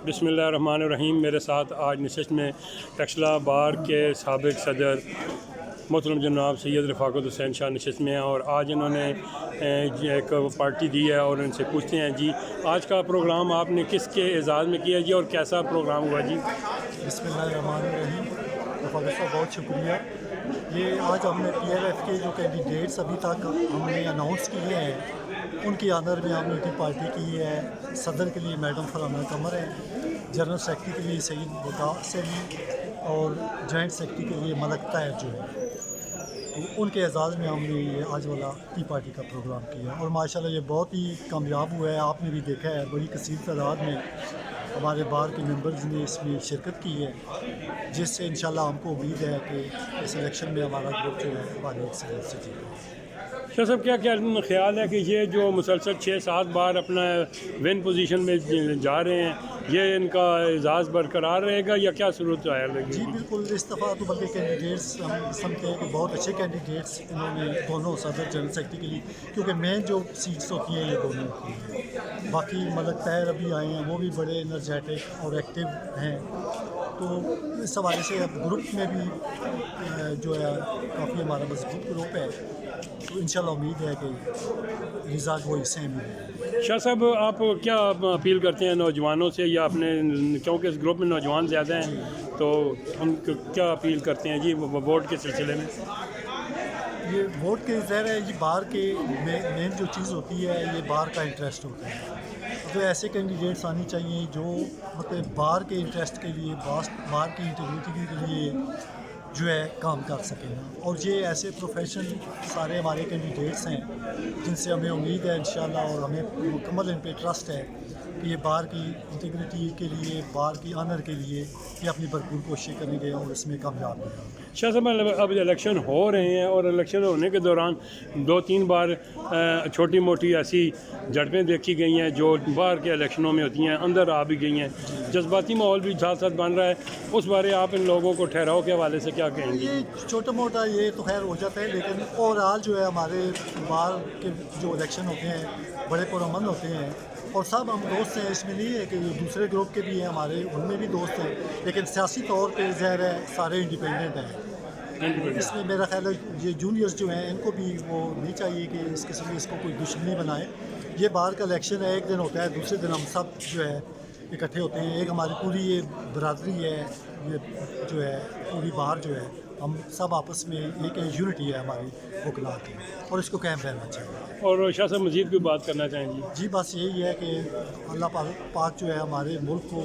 بسم اللہ الرحمن الرحیم۔ میرے ساتھ آج نشست میں ٹکسلا بار کے سابق صدر محترم جناب سید رفاقت حسین شاہ نشست میں ہیں، اور آج انہوں نے ایک پارٹی دی ہے اور ان سے پوچھتے ہیں جی آج کا پروگرام آپ نے کس کے اعزاز میں کیا جی اور کیسا پروگرام ہوا جی؟ بسم اللہ الرحمن الرحیم۔ رفاقت صاحب بہت شکریہ۔ یہ آج ہم نے پی ایل ایف کے جو کینڈیڈیٹس ابھی تک ہم نے اناؤنس کیے ہیں ان کی آنر میں ہم نے ٹی پارٹی کی ہے۔ صدر کے لیے میڈم فرحانہ قمر ہے، جنرل سیکرٹری کے لیے سید وقاص علی اور جوائنٹ سیکرٹری کے لیے ملک طاہر جو ہے، تو ان کے اعزاز میں ہم نے یہ آج والا ٹی پارٹی کا پروگرام کیا اور ماشاءاللہ یہ بہت ہی کامیاب ہوا ہے۔ آپ نے بھی دیکھا ہے بڑی کثیر تعداد میں ہمارے بار کے ممبرز نے اس میں شرکت کی ہے، جس سے انشاءاللہ ہم کو امید ہے کہ اس الیکشن میں ہمارا گروپ جو ہے والے ایک سے جیتا ہے۔ شاہ صاحب کیا خیال ہے کہ یہ جو مسلسل 6-7 بار اپنا ون پوزیشن میں جا رہے ہیں، یہ ان کا اعزاز برقرار رہے گا یا کیا صورت ہے؟ جی بالکل، اس دفعہ تو بلکہ کینڈیڈیٹس ہم سمجھتے ہیں کہ بہت اچھے کینڈیڈیٹس انہوں نے دونوں صدر جنرل سیکرٹری کے لیے، کیونکہ مین جو سیٹس ہوتی ہیں یہ دونوں ہوتی ہیں۔ باقی ملک طاہر ابھی آئے ہیں، وہ بھی بڑے انرجیٹک اور ایکٹیو ہیں، تو اس حوالے سے اب گروپ میں بھی جو ہے کافی ہمارا مضبوط گروپ ہے، تو انشاءاللہ امید ہے کہ رزلٹ وہی سیم ہے۔ شاہ صاحب آپ کیا اپیل کرتے ہیں نوجوانوں سے یا اپنے، کیونکہ اس گروپ میں نوجوان زیادہ ہیں تو ہم کیا اپیل کرتے ہیں جی ووٹ کے سلسلے میں؟ یہ ووٹ کے ظاہر ہے، یہ بار کے مین جو چیز ہوتی ہے یہ بار کا انٹرسٹ ہوتا ہے، تو ایسے کینڈیڈیٹس آنی چاہیے جو مطلب بار کے انٹرسٹ کے لیے، بار کی انٹیگریٹی کے لیے جو ہے کام کر سکیں، اور یہ ایسے پروفیشن سارے ہمارے کینڈیڈیٹس ہیں جن سے ہمیں امید ہے انشاءاللہ، اور ہمیں مکمل ان پہ ٹرسٹ ہے کہ یہ بار کی انٹیگریٹی کے لیے، بار کی آنر کے لیے یہ اپنی بھرپور کوشش کریں گے اور اس میں کامیاب ہوں گے۔ شاہ صاحب اب الیکشن ہو رہے ہیں اور الیکشن ہونے کے دوران 2-3 بار چھوٹی موٹی ایسی جھڑپیں دیکھی گئی ہیں جو باہر کے الیکشنوں میں ہوتی ہیں، اندر آ بھی گئی ہیں، جذباتی ماحول بھی ساتھ ساتھ بن رہا ہے، اس بارے آپ ان لوگوں کو ٹھہراؤ کے حوالے سے کیا کہیں گے؟ یہ چھوٹا موٹا یہ تو خیر ہو جاتا ہے، لیکن اوورآل جو ہے ہمارے بار کے جو الیکشن ہوتے ہیں بڑے پرامن ہوتے ہیں، اور سب ہم دوست ہیں، اس میں نہیں ہے کہ دوسرے گروپ کے بھی ہیں ہمارے، ان میں بھی دوست ہیں، لیکن سیاسی طور پہ ظاہر ہے سارے انڈیپینڈنٹ ہیں۔ اس میں میرا خیال ہے یہ جونیئرز جو ہیں ان کو بھی وہ نہیں چاہیے کہ اس قسم میں اس کو کوئی دشمنی بنائے۔ یہ بار کا الیکشن ہے، ایک دن ہوتا ہے، دوسرے دن ہم سب جو ہے اکٹھے ہوتے ہیں، ایک ہماری پوری یہ برادری ہے، یہ جو ہے پوری بار جو ہے ہم سب آپس میں ایک یونٹی ہے ہماری وکلا کی، اور اس کو قائم رہنا چاہیے۔ اور شاہ صاحب مزید کوئی بات کرنا چاہیں جی؟ جی بس یہی ہے کہ اللہ پاک جو ہے ہمارے ملک کو